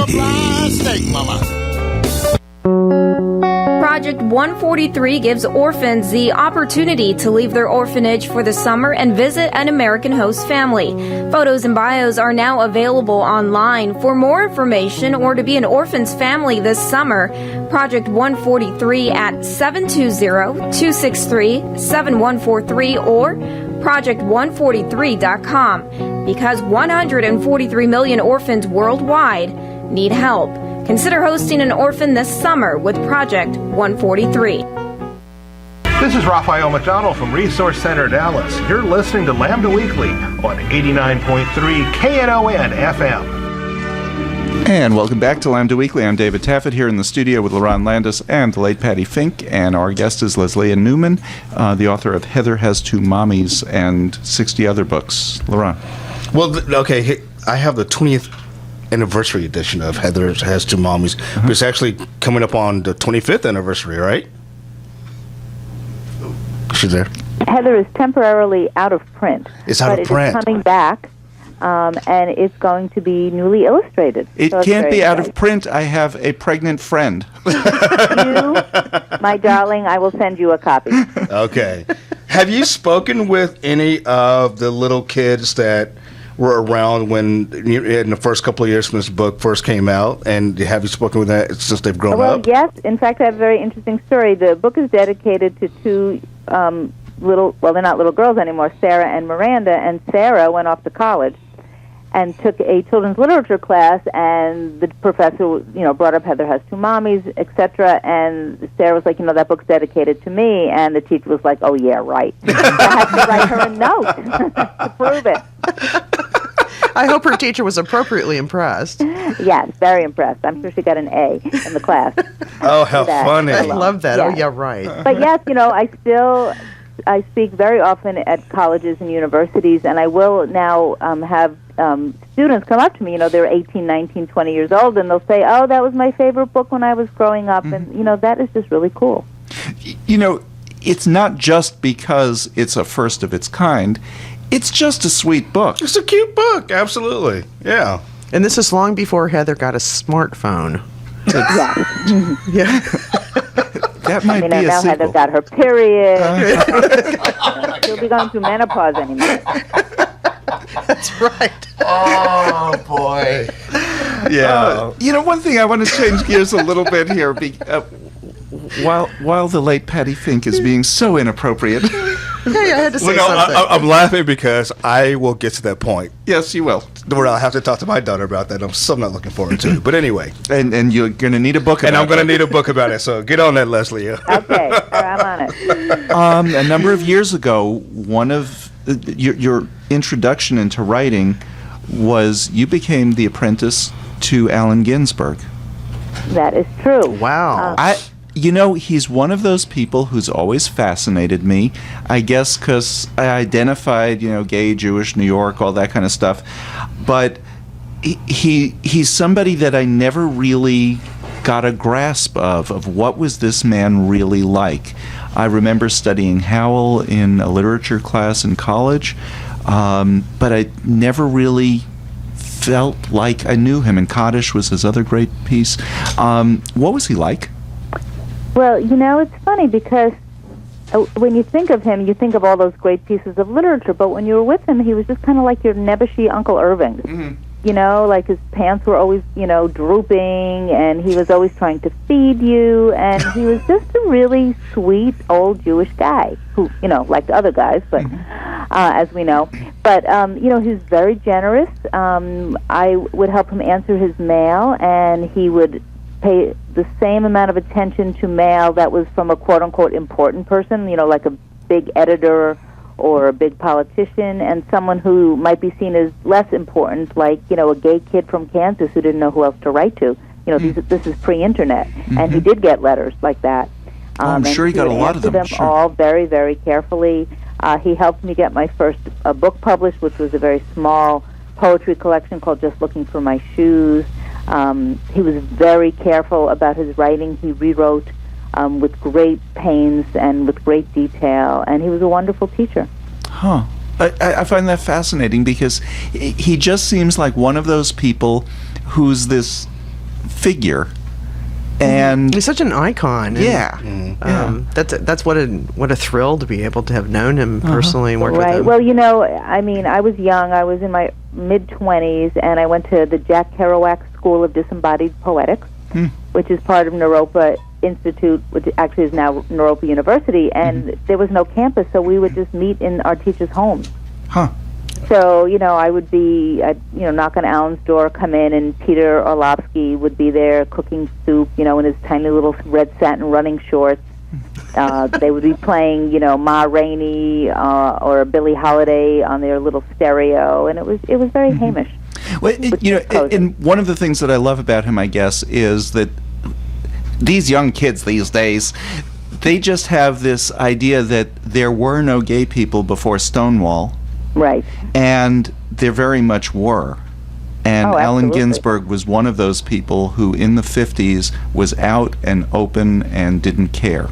Project 143 gives orphans the opportunity to leave their orphanage for the summer and visit an American host family. Photos and bios are now available online. For more information or to be an orphan's family this summer, Project 143 at 720-263-7143 or project143.com. Because 143 million orphans worldwide need help. Consider hosting an orphan this summer with Project 143. This is Raphael McDonald from Resource Center Dallas. You're listening to Lambda Weekly on 89.3 KNON FM. And welcome back to Lambda Weekly. I'm David Taffet here in the studio with Lerone Landis and the late Patti Fink. And our guest is Lesléa Newman, the author of Heather Has Two Mommies and 60 other books. Lerone. Well, okay, I have the 20th anniversary edition of Heather Has Two Mommies. But it's actually coming up on the 25th anniversary, right? She's there. Heather is temporarily out of print. It's out of print. It is coming back, and it's going to be newly illustrated. It can't be out of print. I have a pregnant friend. My darling, I will send you a copy. Okay. Have you spoken with any of the little kids that were around when in the first couple of years when this book first came out, and have you spoken with that since they've grown up? Well, yes. In fact, I have a very interesting story. The book is dedicated to two little, well, they're not little girls anymore, Sarah and Miranda, and Sarah went off to college and took a children's literature class, and the professor, brought up Heather Has Two Mommies, etc., and Sarah was like, that book's dedicated to me, and the teacher was like, oh, yeah, right. I had to write her a note to prove it. I hope her teacher was appropriately impressed. Yes, very impressed. I'm sure she got an A in the class. Oh, how funny. I love that. Yes. Oh, yeah, right. But yes, I speak very often at colleges and universities, and I will now have students come up to me, they're 18, 19, 20 years old, and they'll say, oh, that was my favorite book when I was growing up, and, that is just really cool. It's not just because it's a first of its kind. It's just a sweet book. It's a cute book, absolutely. Yeah. And this is long before Heather got a smartphone. Yeah. That might be a now sequel. Heather got her period. She'll be going through menopause anymore. That's right. Oh, boy. Yeah. One thing I want to change gears a little bit here. While the late Patti Fink is being so inappropriate. Hey, I had to say something. I'm laughing because I will get to that point. Yes, you will. Where I'll have to talk to my daughter about that. I'm still not looking forward to it. But anyway. And you're going to need a book about it. And I'm going to need a book about it. So get on that, Lesléa. Okay, I'm on it. A number of years ago, one of your introduction into writing was you became the apprentice to Allen Ginsberg. That is true. Wow. He's one of those people who's always fascinated me, I guess because I identified, gay, Jewish, New York, all that kind of stuff. But he's somebody that I never really got a grasp of what was this man really like. I remember studying Howell in a literature class in college, but I never really felt like I knew him. And Kaddish was his other great piece. What was he like? Well, it's funny because when you think of him, you think of all those great pieces of literature, but when you were with him, he was just kind of like your nebbishy Uncle Irving. Mm-hmm. like his pants were always, drooping, and he was always trying to feed you, and he was just a really sweet old Jewish guy who, liked other guys, but as we know. But, he was very generous. I would help him answer his mail, and he would pay the same amount of attention to mail that was from a quote-unquote important person, like a big editor or a big politician, and someone who might be seen as less important, like, a gay kid from Kansas who didn't know who else to write to. This is pre-internet, and he did get letters like that. I'm sure he got a lot of them. Sure. All very, very carefully. He helped me get my first book published, which was a very small poetry collection called Just Looking for My Shoes. He was very careful about his writing. He rewrote with great pains and with great detail, and he was a wonderful teacher. Huh. I find that fascinating because he just seems like one of those people who's this figure, and he's such an icon. Yeah. That's what a thrill to be able to have known him personally and worked with him. Well, I was young. I was in my mid-20s, and I went to the Jack Kerouac School of Disembodied Poetics, which is part of Naropa Institute, which actually is now Naropa University, and there was no campus, so we would just meet in our teachers' homes. Huh. So, I would I'd knock on Alan's door, come in, and Peter Orlovsky would be there cooking soup, in his tiny little red satin running shorts. They would be playing, Ma Rainey or Billie Holiday on their little stereo, and it was very Hamish. Well, and one of the things that I love about him, I guess, is that these young kids these days, they just have this idea that there were no gay people before Stonewall. Right. And there very much were. And Allen Ginsberg was one of those people who, in the 50s, was out and open and didn't care.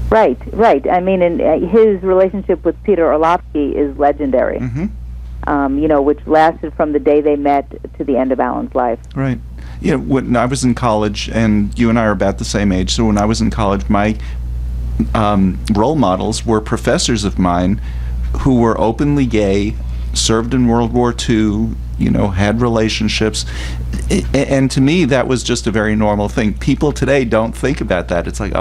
Right. I mean, and his relationship with Peter Orlovsky is legendary. Which lasted from the day they met to the end of Alan's life. Right. When I was in college, and you and I are about the same age, so when I was in college, my role models were professors of mine who were openly gay, served in World War II, had relationships. And to me, that was just a very normal thing. People today don't think about that. It's like,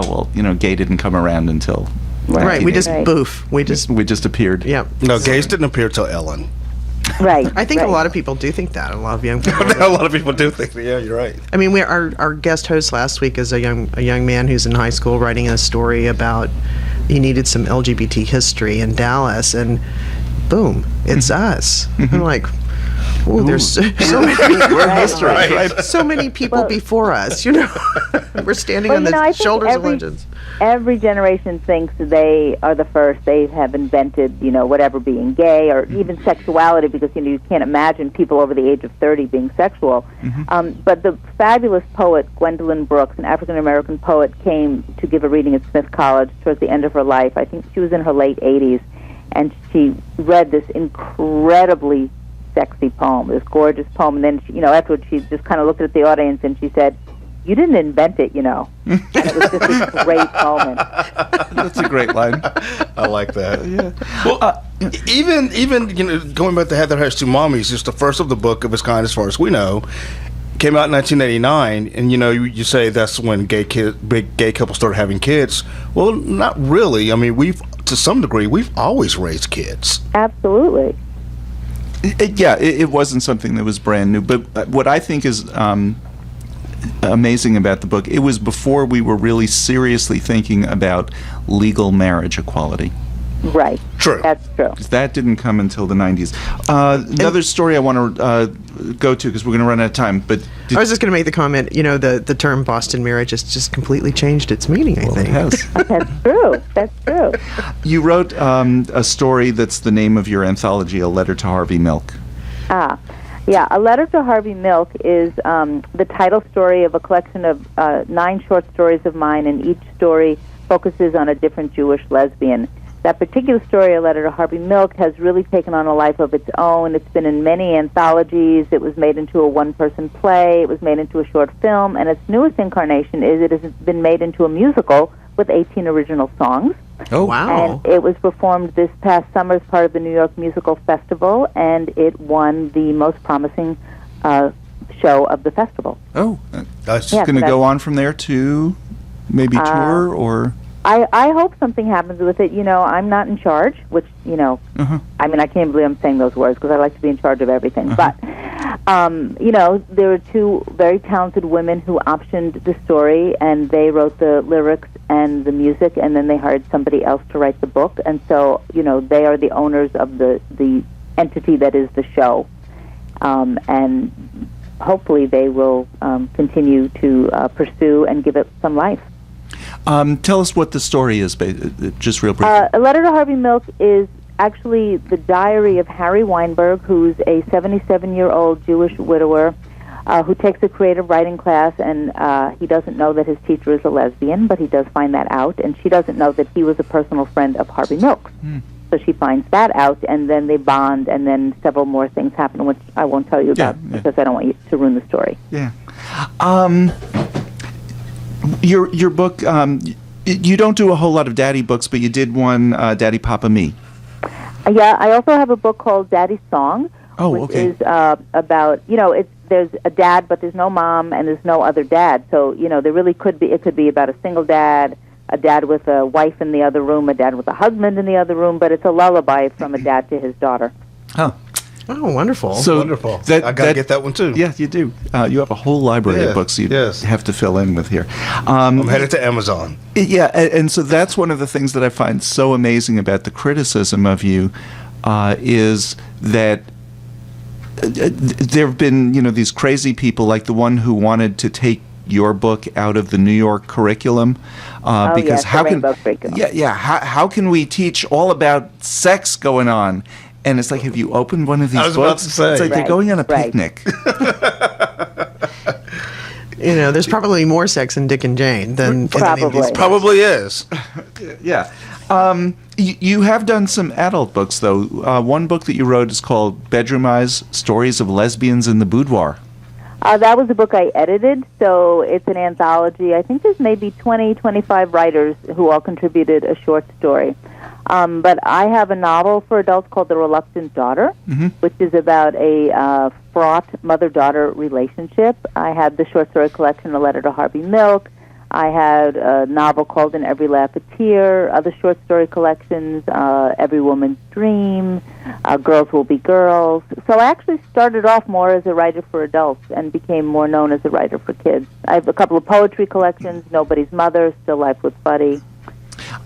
gay didn't come around until... Right, we just boof. We just appeared. Yep. No, gays didn't appear till Ellen. Right. I think a lot of people do think that. A lot of young people. A lot of people do think that. Yeah, you're right. I mean, our guest host last week is a young man who's in high school writing a story about he needed some LGBT history in Dallas, and boom, it's us. I'm like, there's so many, so many people before us. We're standing on the shoulders of legends. Every generation thinks they are the first. They have invented, whatever, being gay or even sexuality, because you can't imagine people over the age of 30 being sexual. But the fabulous poet Gwendolyn Brooks, an African American poet, came to give a reading at Smith College towards the end of her life. I think she was in her late 80s, and she read this incredibly sexy poem, this gorgeous poem. And then, afterwards, she just kind of looked at the audience and she said, "You didn't invent it, And it was just this great moment. That's a great line. I like that. Yeah. Well, even going back to Heather Has Two Mommies, just the first of the book of its kind, as far as we know, came out in 1989, and you say that's when big gay couples started having kids. Well, not really. I mean, to some degree, we've always raised kids. Absolutely. It wasn't something that was brand new, but what I think is amazing about the book, it was before we were really seriously thinking about legal marriage equality. Right. True. That's true. That didn't come until the 90s. Another story I want to go to, because we're going to run out of time. But I was just going to make the comment, the term Boston marriage has just completely changed its meaning, I think. It has. That's true. That's true. You wrote a story that's the name of your anthology, A Letter to Harvey Milk. Yeah, A Letter to Harvey Milk is the title story of a collection of 9 short stories of mine, and each story focuses on a different Jewish lesbian. That particular story, A Letter to Harvey Milk, has really taken on a life of its own. It's been in many anthologies. It was made into a one-person play. It was made into a short film. And its newest incarnation is it has been made into a musical with 18 original songs. Oh, wow. And it was performed this past summer as part of the New York Musical Festival, and it won the Most Promising show of the festival. Oh, that's Yeah, going to so go that's- on from there to maybe tour or. I hope something happens with it. I'm not in charge, which, I mean, I can't believe I'm saying those words because I like to be in charge of everything. But, there were two very talented women who optioned the story, and they wrote the lyrics and the music, and then they hired somebody else to write the book. And so, they are the owners of the entity that is the show. And hopefully they will continue to pursue and give it some life. Tell us what the story is, just real briefly. A Letter to Harvey Milk is actually the diary of Harry Weinberg, who's a 77-year-old Jewish widower who takes a creative writing class, and he doesn't know that his teacher is a lesbian, but he does find that out, and she doesn't know that he was a personal friend of Harvey Milk's. So she finds that out, and then they bond, and then several more things happen, which I won't tell you about because I don't want you to ruin the story. Yeah. Your book, you don't do a whole lot of daddy books, but you did one, Daddy Papa Me. Yeah, I also have a book called Daddy's Song, which is about, there's a dad, but there's no mom, and there's no other dad. So, there really could be, it could be about a single dad, a dad with a wife in the other room, a dad with a husband in the other room, but it's a lullaby from a dad to his daughter. Oh. Oh, wonderful. So Wonderful. I got to get that one, too. Yeah, you do. You have a whole library of books you have to fill in with here. I'm headed to Amazon. Yeah, and so that's one of the things that I find so amazing about the criticism of you is that there have been, these crazy people like the one who wanted to take your book out of the New York curriculum because how can how can we teach all about sex going on? And it's like, have you opened one of these books? I was about to say. It's like they're going on a picnic. There's probably more sex in Dick and Jane than in any of these books. Probably is. Yeah. You have done some adult books, though. One book that you wrote is called Bedroom Eyes, Stories of Lesbians in the Boudoir. That was a book I edited, so it's an anthology. I think there's maybe 20, 25 writers who all contributed a short story. But I have a novel for adults called The Reluctant Daughter, which is about a fraught mother-daughter relationship. I had the short story collection, A Letter to Harvey Milk. I had a novel called In Every Laugh a Tear, other short story collections, Every Woman's Dream, Girls Will Be Girls. So I actually started off more as a writer for adults and became more known as a writer for kids. I have a couple of poetry collections, Nobody's Mother, Still Life with Buddy.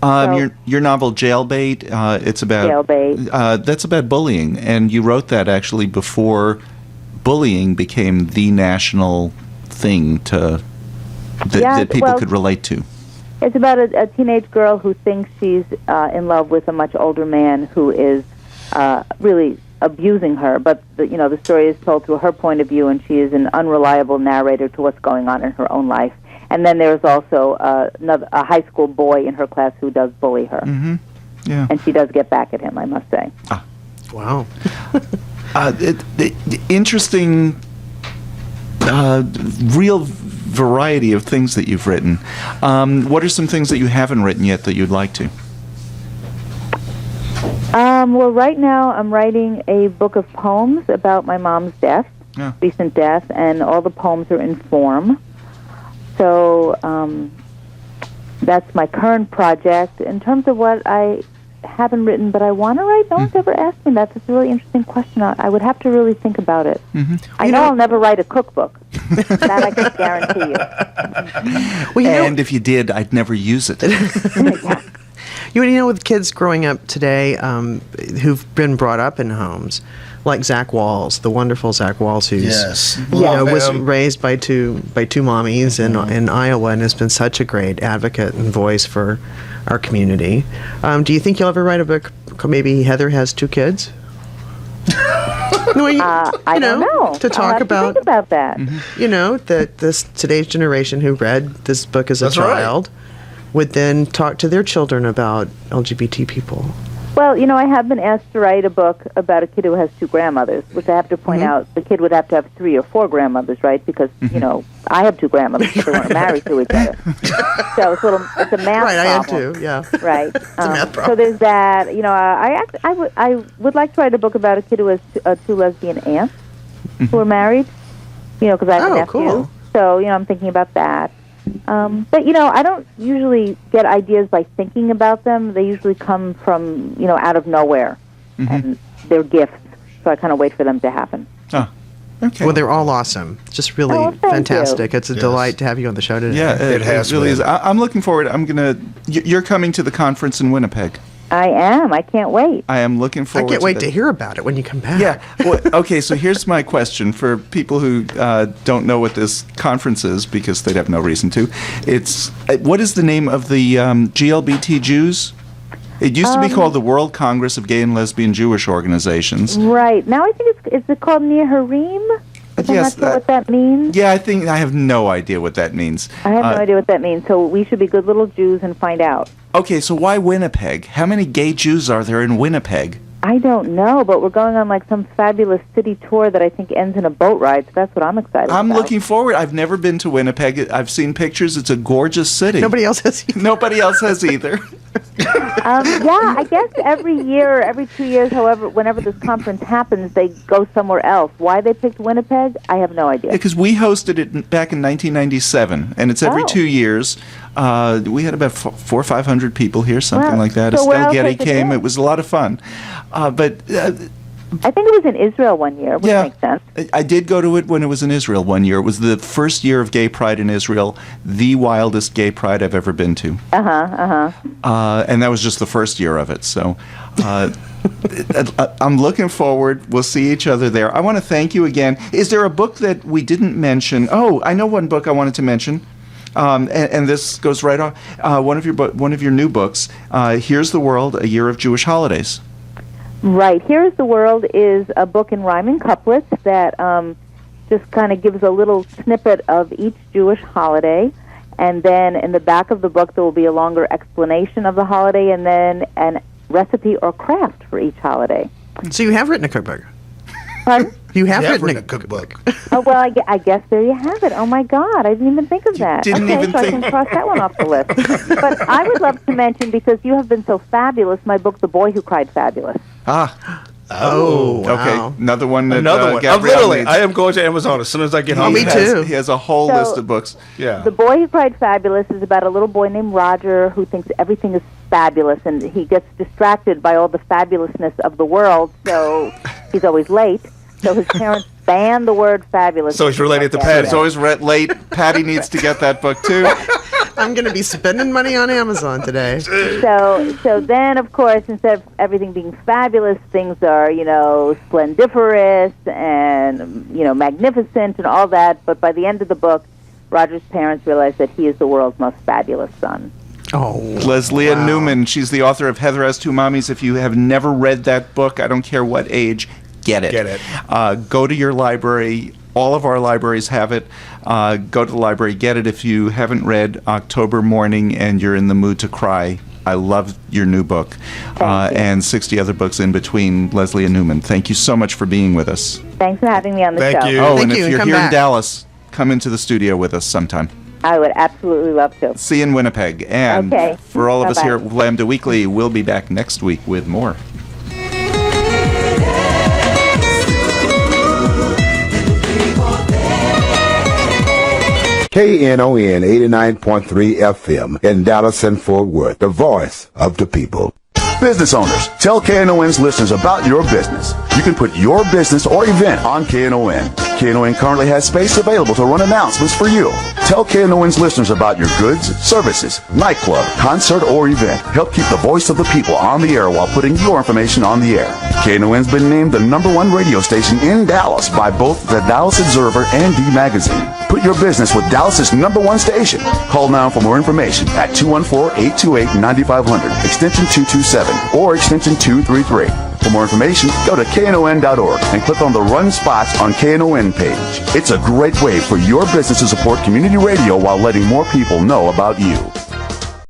Your novel Jailbait, it's about Jailbait. That's about bullying, and you wrote that actually before bullying became the national thing that people could relate to. It's about a teenage girl who thinks she's in love with a much older man who is really abusing her. But the story is told through her point of view, and she is an unreliable narrator to what's going on in her own life. And then there's also a high school boy in her class who does bully her. Mm-hmm. Yeah. And she does get back at him, I must say. Wow. Interesting, real variety of things that you've written. What are some things that you haven't written yet that you'd like to? Well, right now I'm writing a book of poems about my mom's death, recent death, and all the poems are in form. So that's my current project. In terms of what I haven't written but I want to write, no one's ever asked me that. That's a really interesting question. I would have to really think about it. Mm-hmm. I know I'll never write a cookbook. That I can guarantee you. And if you did, I'd never use it. With kids growing up today who've been brought up in homes, like Zach Walls, the wonderful Zach Walls, who's was raised by two mommies in Iowa and has been such a great advocate and voice for our community. Do you think you'll ever write a book? Maybe Heather has two kids. I don't know. To talk about that. That this today's generation who read this book as a child would then talk to their children about LGBT people. Well, I have been asked to write a book about a kid who has two grandmothers, which I have to point out, the kid would have to have 3 or 4 grandmothers, right? Because, I have 2 grandmothers, but they weren't married to each other. So it's a math problem. Right, I have too, yeah. Right. It's a math problem. So there's that. I would like to write a book about a kid who has 2 lesbian aunts who are married. because I have a nephew. Cool. So, I'm thinking about that. But, I don't usually get ideas by thinking about them. They usually come from, out of nowhere. Mm-hmm. And they're gifts. So I kind of wait for them to happen. Oh, okay. Well, they're all awesome. Just really fantastic. It's a delight to have you on the show today. Yeah, it really is. I'm looking forward. You're coming to the conference in Winnipeg. I am. I can't wait. I am looking forward. I can't wait to hear about it when you come back. Yeah. Well, okay, so here's my question for people who don't know what this conference is, because they'd have no reason to. What is the name of the GLBT Jews? It used to be called the World Congress of Gay and Lesbian Jewish Organizations. Right. Now I think it's called Neharim? I'm not sure what that means. Yeah, I have no idea what that means. I have no idea what that means, so we should be good little Jews and find out. Okay, so why Winnipeg? How many gay Jews are there in Winnipeg? I don't know, but we're going on some fabulous city tour that I think ends in a boat ride, so that's what I'm excited about. I'm looking forward. I've never been to Winnipeg. I've seen pictures. It's a gorgeous city. Nobody else has either. Nobody else has either. Yeah, I guess every year, every 2 years, whenever this conference happens, they go somewhere else. Why they picked Winnipeg, I have no idea. Because we hosted it back in 1997, and it's every 2 years. We had about 400 or 500 people here, something like that. So Estelle Getty came. It was a lot of fun. But I think it was in Israel one year, which makes sense. I did go to it when it was in Israel one year. It was the first year of Gay Pride in Israel, the wildest Gay Pride I've ever been to. And that was just the first year of it. So I'm looking forward. We'll see each other there. I want to thank you again. Is there a book that we didn't mention? Oh, I know one book I wanted to mention. And this goes right off. One of your new books, Here's the World, A Year of Jewish Holidays. Right. Here's the World is a book in rhyming couplets that just kind of gives a little snippet of each Jewish holiday. And then in the back of the book, there will be a longer explanation of the holiday and then a recipe or craft for each holiday. So you have written a cookbook? Pardon? You have written a cookbook. Oh, well, I guess there you have it. Oh, my God. I didn't even think of that. I can cross that one off the list. But I would love to mention, because you have been so fabulous, my book, The Boy Who Cried Fabulous. Oh, wow. Okay. Another one. I am going to Amazon as soon as I get home. Me too. He has a whole list of books. Yeah. The Boy Who Cried Fabulous is about a little boy named Roger who thinks everything is fabulous, and he gets distracted by all the fabulousness of the world, so he's always late. So his parents banned the word fabulous. So he's related to Pattie. He's always late. Pattie needs to get that book, too. I'm going to be spending money on Amazon today. So then, of course, instead of everything being fabulous, things are, splendiferous and, magnificent and all that. But by the end of the book, Roger's parents realize that he is the world's most fabulous son. Oh, Lesléa Newman. She's the author of Heather Has Two Mommies. If you have never read that book, I don't care what age, get it. Go to your library. All of our libraries have it. Go to the library, get it. If you haven't read October Morning and you're in the mood to cry, I love your new book. And 60 other books in between. Lesléa Newman, thank you so much for being with us. Thanks for having me on the show. Thank you. Oh, Thank and you, if you're come here back. in Dallas, come into the studio with us sometime. I would absolutely love to. See you in Winnipeg. And for all of us here at Lambda Weekly, we'll be back next week with more. KNON 89.3 FM in Dallas and Fort Worth, the voice of the people. Business owners, tell KNON's listeners about your business. You can put your business or event on KNON. KNON currently has space available to run announcements for you. Tell KNON's listeners about your goods, services, nightclub, concert, or event. Help keep the voice of the people on the air while putting your information on the air. KNON's been named the #1 radio station in Dallas by both the Dallas Observer and D Magazine. Put your business with Dallas's #1 station. Call now for more information at 214-828-9500, extension 227, or extension 233. For more information, go to KNON.org and click on the Run Spots on KNON page. It's a great way for your business to support community radio while letting more people know about you.